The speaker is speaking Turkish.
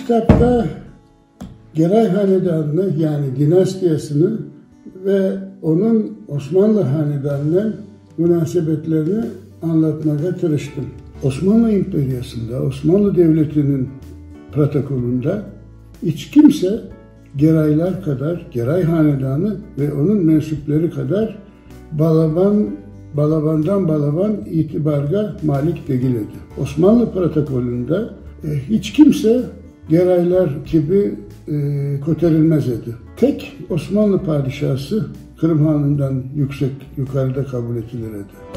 kitapta Geray Hanedanı'nı, yani dinastiyasını ve onun Osmanlı Hanedanı'na münasebetlerini anlatmaya tırıştım. Osmanlı İmperyası'nda, Osmanlı Devleti'nin protokolünde hiç kimse Geraylar kadar, Geray Hanedanı ve onun mensupları kadar balaban itibarga malik değildi. Osmanlı protokolünde hiç kimse Geraylar gibi koterilmez idi. Tek Osmanlı padişahı Kırım Hanı'ndan yukarıda kabul edilirdi.